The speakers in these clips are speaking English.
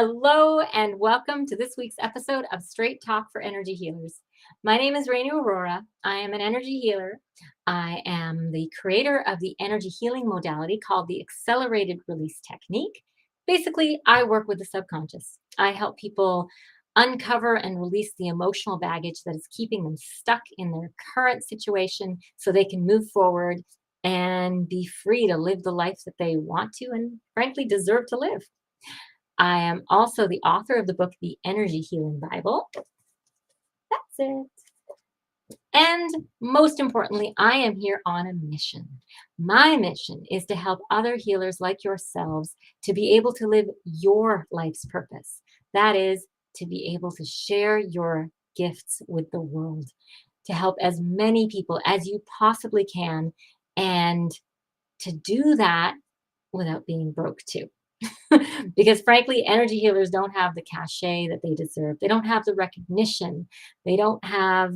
Hello and welcome to this week's episode of Straight Talk for Energy Healers. My name is Rainey Aurora. I am an energy healer. I am the creator of the energy healing modality called the accelerated release technique. Basically, I work with the subconscious. I help people uncover and release the emotional baggage that is keeping them stuck in their current situation so they can move forward and be free to live the life that they want to and frankly deserve to live. I am also the author of the book, The Energy Healing Bible. That's it. And most importantly, I am here on a mission. My mission is to help other healers like yourselves to be able to live your life's purpose. That is, to be able to share your gifts with the world, to help as many people as you possibly can, and to do that without being broke too. Because frankly, energy healers don't have the cachet that they deserve. They don't have the recognition. They don't have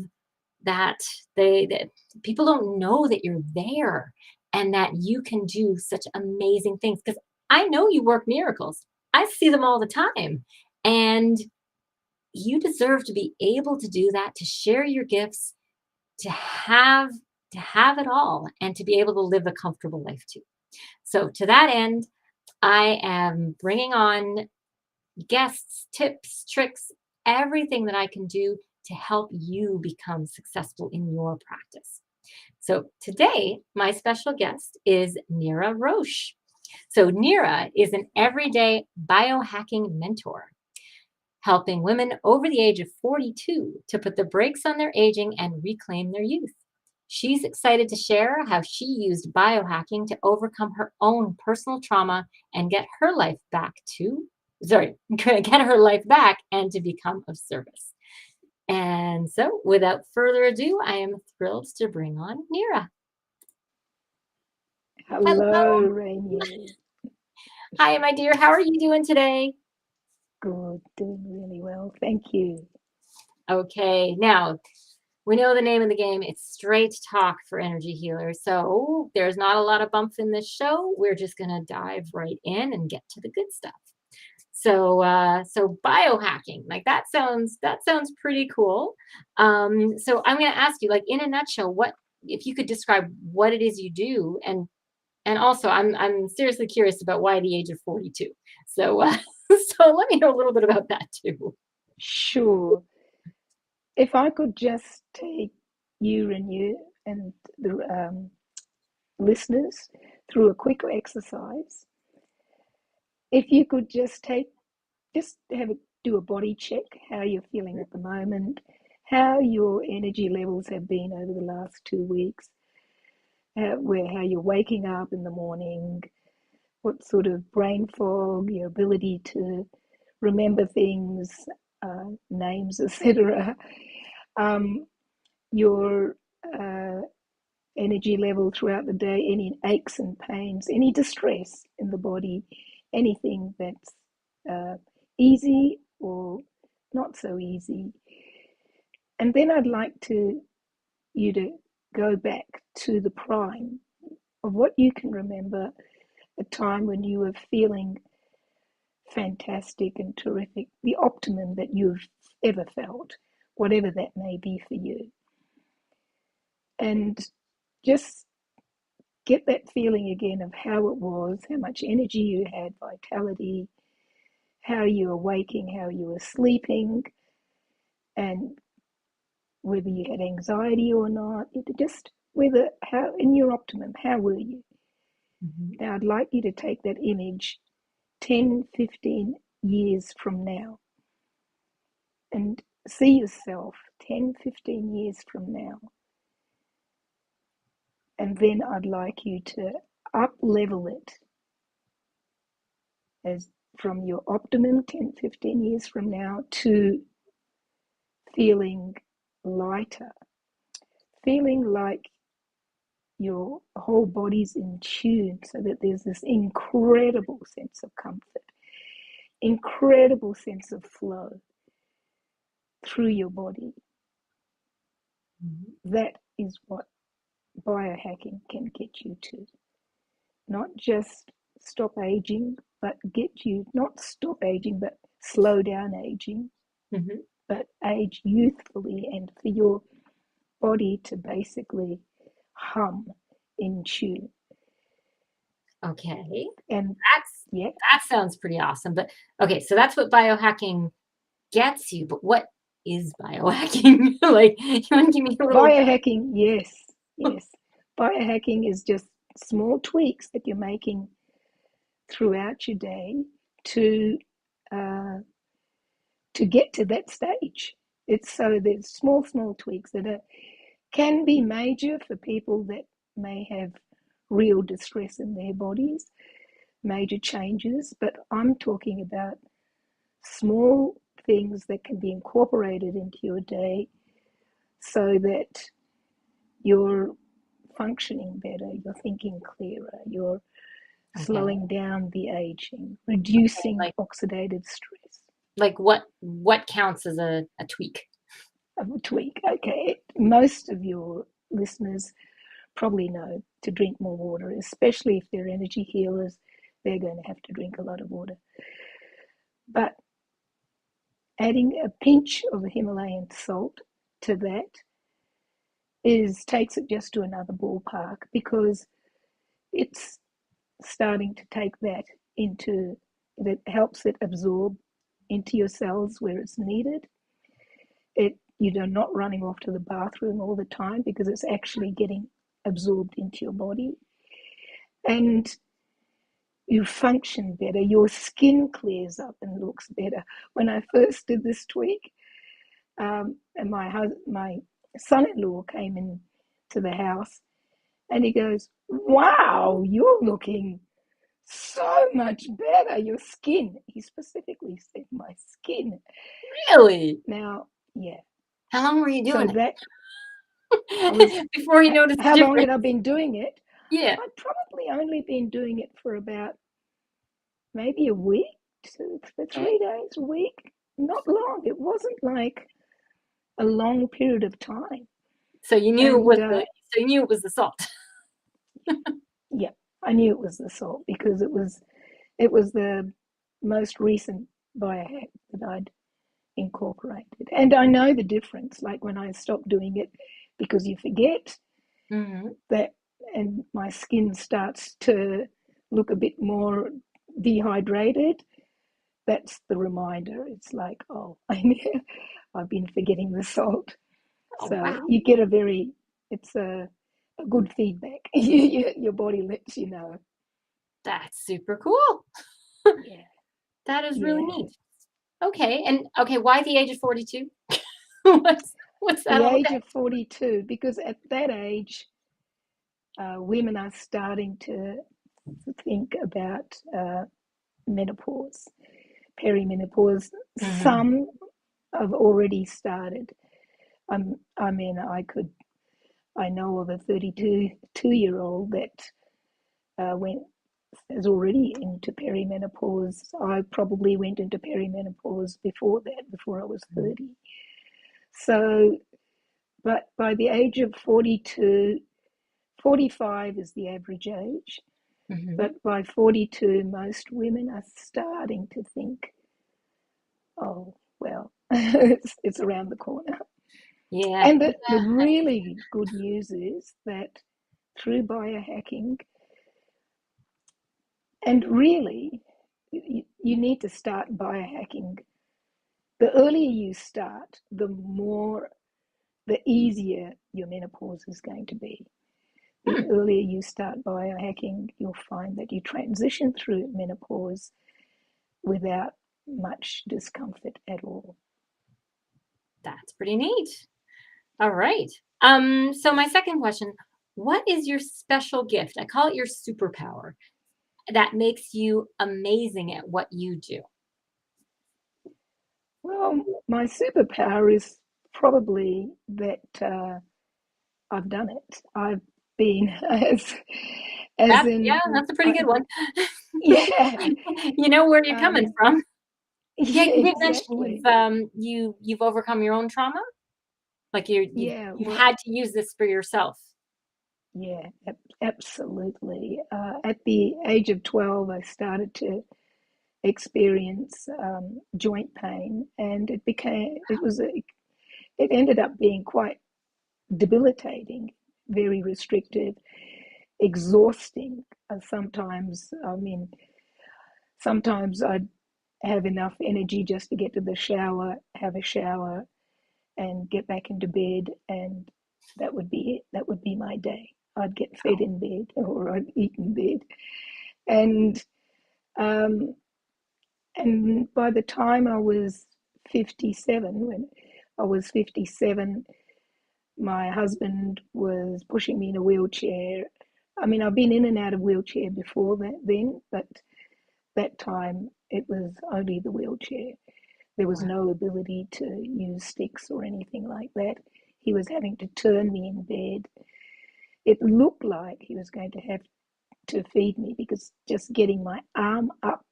that. That people don't know that you're there and that you can do such amazing things. Because I know you work miracles. I see them all the time. And you deserve to be able to do that, to share your gifts, to have it all, and to be able to live a comfortable life too. So to that end, I am bringing on guests, tips, tricks, everything that I can do to help you become successful in your practice. So today, my special guest is Nira Roche. So Nira is an everyday biohacking mentor, helping women over the age of 42 to put the brakes on their aging and reclaim their youth. She's excited to share how she used biohacking to overcome her own personal trauma and get her life back and to become of service. And so, without further ado, I am thrilled to bring on Nira. Hello, Hello. Rainier. Hi, my dear. How are you doing today? Good, doing really well. Thank you. Okay, now we know the name of the game. It's straight talk for energy healers. So there's not a lot of bumps in this show. We're just going to dive right in and get to the good stuff. So biohacking, like that sounds pretty cool. So I'm going to ask you, like in a nutshell, what if you could describe what it is you do, and also I'm seriously curious about why the age of 42. So so let me know a little bit about that too. Sure. If I could just take you and the listeners through a quick exercise, if you could just do a body check, how you're feeling at the moment, how your energy levels have been over the last 2 weeks, how you're waking up in the morning, what sort of brain fog, your ability to remember things, names, etc. Your energy level throughout the day, any aches and pains, any distress in the body, anything that's easy or not so easy. And then I'd like you to go back to the prime of what you can remember, a time when you were feeling fantastic and terrific, the optimum that you've ever felt, whatever that may be for you. And just get that feeling again of how it was, how much energy you had, vitality, how you were waking, how you were sleeping, and whether you had anxiety or not, how in your optimum, how were you? Mhm. Now, I'd like you to take that image 10, 15 years from now and see yourself 10, 15 years from now. And then I'd like you to up level it as from your optimum 10, 15 years from now to feeling lighter, feeling like your whole body's in tune so that there's this incredible sense of comfort, incredible sense of flow through your body. Mhm. That is what biohacking can get you to. Not just stop aging, but get you, not stop aging, but slow down aging, Hmm. but age youthfully, and for your body to basically hum in tune. Okay. And That's yeah, that sounds pretty awesome. But okay, so that's what biohacking gets you. But what is biohacking? Like, you want to give me a little. biohacking, yes, yes. Biohacking is just small tweaks that you're making throughout your day to uh, to get to that stage. It's so there's small tweaks that can be major for people that may have real distress in their bodies, major changes, but I'm talking about small things that can be incorporated into your day so that you're functioning better, you're thinking clearer, you're Okay. slowing down the aging, Okay. reducing oxidative stress. Like what counts as a tweak? A tweak. Okay, most of your listeners probably know to drink more water, especially if they're energy healers. They're going to have to drink a lot of water. But adding a pinch of Himalayan salt to that takes it just to another ballpark, because it's starting to take that into that helps it absorb into your cells where it's needed. You're not running off to the bathroom all the time because it's actually getting absorbed into your body, and you function better. Your skin clears up and looks better. When I first did this tweak, and my son-in-law came in to the house, and he goes, "Wow, you're looking so much better. Your skin." He specifically said, "My skin." Really? Now, yeah. How long were you So doing that I was. it before you noticed the How long had difference? I been doing it? Yeah. I'd probably only been doing it for about maybe a week, for Okay. 3 days a week. Not long. It wasn't like a long period of time. So you knew it And was the salt. yeah, I knew it was the salt because it was the most recent biohack that I'd incorporated. And I know the difference, like when I stopped doing it, because you forget Hmm. that, and my skin starts to look a bit more dehydrated. That's the reminder. It's like, oh, I've been forgetting the salt. Oh, So wow. you get it's a good feedback. Your body lets you know. That's super cool. Yeah, That is really yeah. neat. Okay. And okay, why the age of 42? What's that The all age about? of 42, because at that age, women are starting to think about menopause, perimenopause. Hmm. Some have already started. I know of a 32-year-old that went is already into perimenopause. I probably went into perimenopause before that, before I was 30. So, but by the age of 42, 45 is the average age. Hmm. But by 42, most women are starting to think, oh, well, it's around the corner. Yeah. And the really good news is that through biohacking, and really, you need to start biohacking. The earlier you start, the easier your menopause is going to be. The Hmm. earlier you start biohacking, you'll find that you transition through menopause without much discomfort at all. That's pretty neat. All right. So my second question, what is your special gift? I call it your superpower that makes you amazing at what you do. Well, my superpower is probably that I've done it. I've been as Yeah, in, that's a pretty good one. yeah, You know where you're coming um, from. Yeah, yeah, you did mention exactly. you've overcome your own trauma. Like Yeah, you've well, had to use this for yourself. yeah, absolutely. At the age of 12, I started to experience joint pain, and it ended up being quite debilitating, very restrictive, exhausting. Sometimes I'd have enough energy just to get to the shower, have a shower, and get back into bed, and that would be it. That would be my day. I'd get fed in bed, or I'd eat in bed, and um, and by the time I was 57, when I was 57, my husband was pushing me in a wheelchair. I mean, I've been in and out of wheelchair before that then, but that time it was only the wheelchair. There was Wow. no ability to use sticks or anything like that. He was having to turn me in bed. It looked like he was going to have to feed me, because just getting my arm up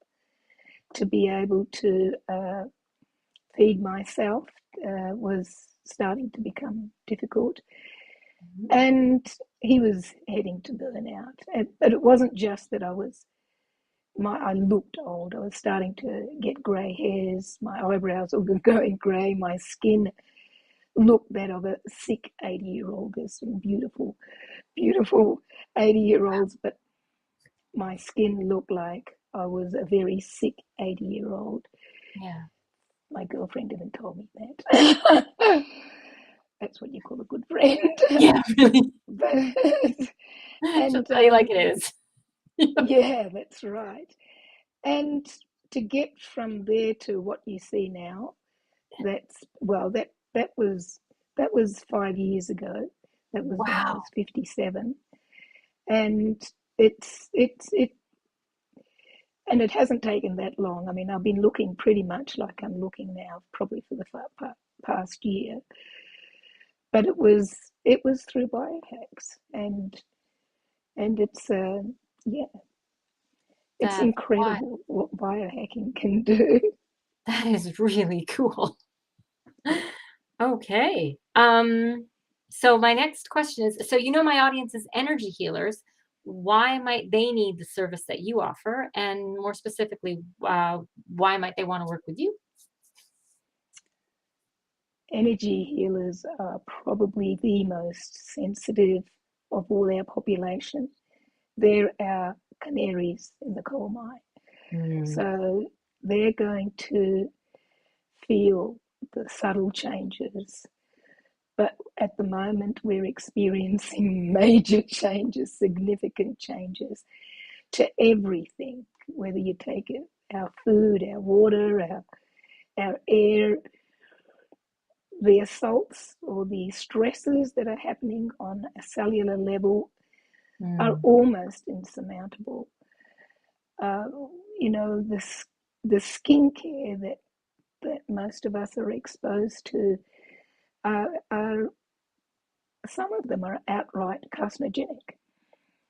to be able to feed myself was starting to become difficult. Mhm. And he was heading to burnout. But it wasn't just that I looked old. I was starting to get grey hairs. My eyebrows were going grey. My skin looked that of a sick 80-year-old. There's some beautiful, beautiful 80-year-olds, but my skin looked like I was a very sick 80-year-old. Yeah. My girlfriend even told me that. That's what you call a good friend. Yeah, really. But, She'll and tell you like it is. yeah, that's right. And to get from there to what you see now, that was 5 years ago. That was when I Wow. was 57, and it hasn't taken that long. I mean, I've been looking pretty much like I'm looking now, probably for the past year. But it was through biohacks, and yeah, it's That's what incredible what biohacking can do. that is really cool. Okay. So my next question is, so you know my audience is energy healers. Why might they need the service that you offer? And more specifically, why might they want to work with you? Energy healers are probably the most sensitive of all our population. They're our canaries in the coal mine. Mm, So they're going to feel the subtle changes. But at the moment, we're experiencing major changes, significant changes to everything, whether you take it, our food, our water, our air, the assaults or the stresses that are happening on a cellular level are mm, almost insurmountable. Uh, the skincare that most of us are exposed to are some of them are outright carcinogenic.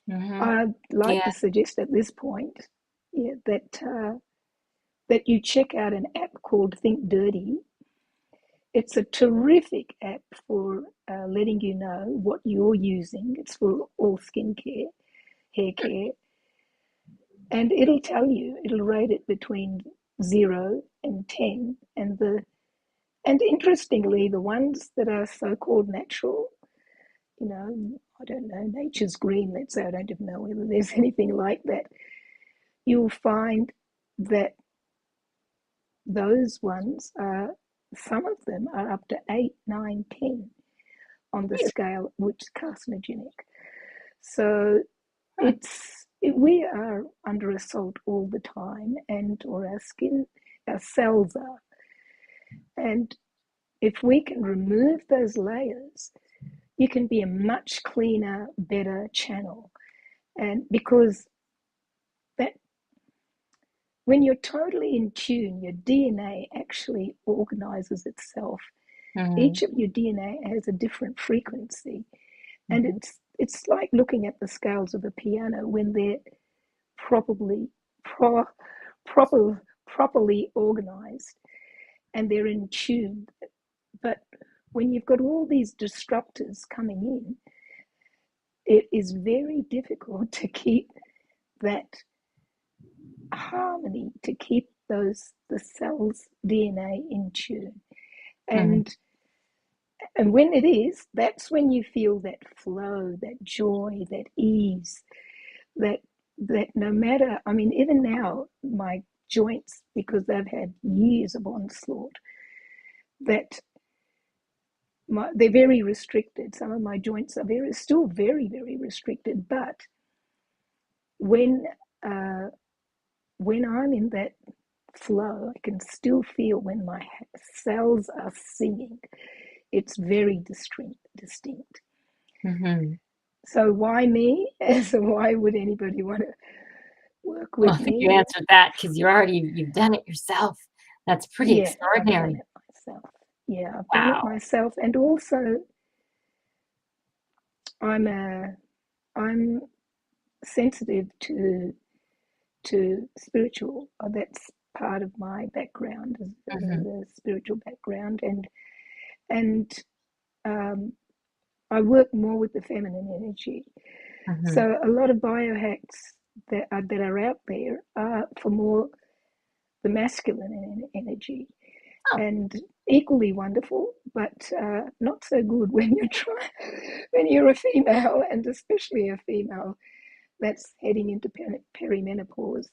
hmm. I'd like Yeah. to suggest at this point, yeah, that you check out an app called Think Dirty. It's a terrific app for letting you know what you're using. It's for all skincare, hair care, and it'll rate it between 0 and 10. And interestingly, the ones that are so-called natural, I don't know, nature's green, let's say, I don't even know whether there's anything like that. You'll find that those ones are, some of them are up to 8, 9, 10 on the Really? scale which is carcinogenic. So Huh. we are under assault all the time, or our skin, our cells are. And if we can remove those layers, you can be a much cleaner, better channel. And because that when you're totally in tune, your DNA actually organizes itself. Hmm. Each of your DNA has a different frequency, and Hmm. it's like looking at the scales of a piano when they're properly pro, properly organized and they're in tune. But when you've got all these disruptors coming in, it is very difficult to keep that harmony, to keep the cell's DNA in tune. Mhm. And when it is, that's when you feel that flow, that joy, that ease, that no matter, I mean, even now, my joints, because they've had years of onslaught, that they're very restricted. Some of my joints are still very, very restricted. But when uh, when I'm in that flow, I can still feel when my cells are singing. It's very distinct. Mhm. So why me? So why would anybody want to work Well, I with think you me? answered that because you've done it yourself. That's pretty Yeah, I've done extraordinary. it myself. Yeah, I've done it Wow. myself, and also I'm a I'm sensitive to spiritual. That's part of my background, Mhm. the spiritual background, and um, I work more with the feminine energy. Mhm. So a lot of biohacks that are out there are for more the masculine energy, Oh, and equally wonderful, but not so good when when you're a female, and especially a female that's heading into perimenopause.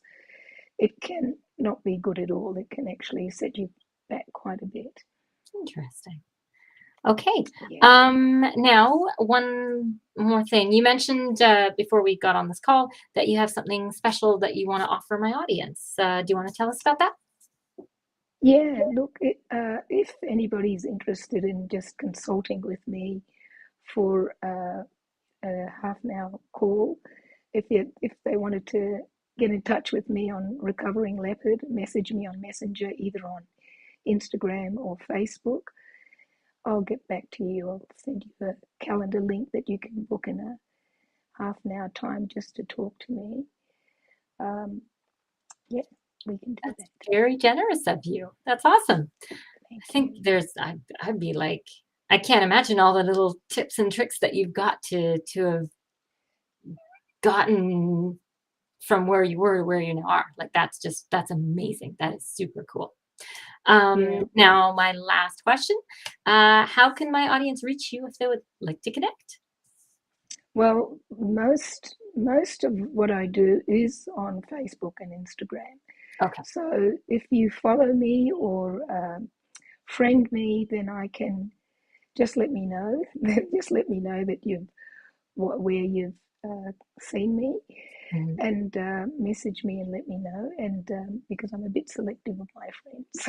It can not be good at all. It can actually set you back quite a bit. interesting. Okay. Yeah. Now one more thing. You mentioned before we got on this call that you have something special that you want to offer my audience. Do you want to tell us about that? Yeah, look, if anybody's interested in just consulting with me for a half an hour call, if they wanted to get in touch with me on Recovering Leopard, message me on Messenger, either on Instagram or Facebook. I'll get back to you. I'll send you a calendar link that you can book in a half an hour time just to talk to me. Um, yeah, we can do That's that. very generous of you. That's awesome. Thank I think you. I'd be like, I can't imagine all the little tips and tricks that you've got to have gotten from where you were to where you now are. Like that's amazing. That is super cool. Yeah. Now my last question. How can my audience reach you if they would like to connect? Well, most of what I do is on Facebook and Instagram. Okay. So if you follow me or friend me, then I can just let me know. Just let me know that where you've seen me, Mhm. and message me and let me know. And because I'm a bit selective of my friends,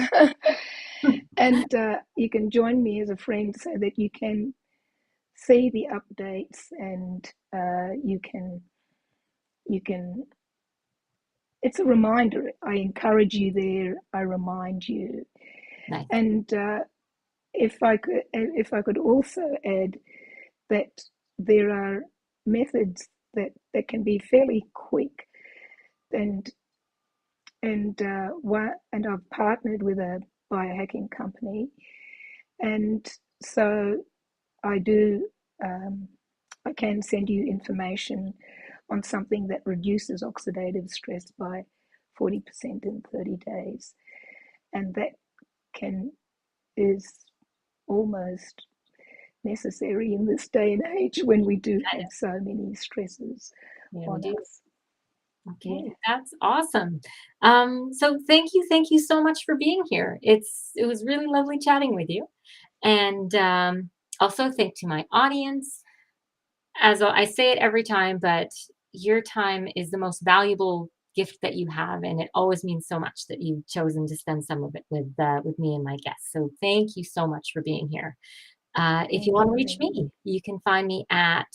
and you can join me as a friend so that you can see the updates, and you can. It's a reminder. I encourage you there. I remind you, Nice. and if I could also add that there are methods that can be fairly quick, and and I've partnered with a biohacking company, and so I do I can send you information on something that reduces oxidative stress by 40% in 30 days, and that can is almost necessary in this day and age when we do That have is, so many stresses yeah, we on do. us. Okay, Yeah, that's awesome. So thank you so much for being here. It was really lovely chatting with you. And also thank to my audience. I say it every time, but your time is the most valuable gift that you have, and it always means so much that you've chosen to spend some of it with me and my guests. So thank you so much for being here. If you thank want to you, reach Rainy. me, you can find me at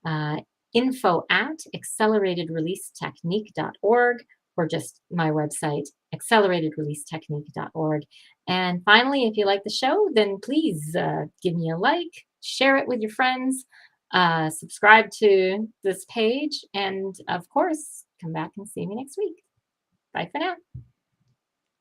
uh, info@acceleratedreleasetechnique.org or just my website, acceleratedreleasetechnique.org. And finally, if you like the show, then please give me a like, share it with your friends, subscribe to this page, and of course, come back and see me next week. Bye for now.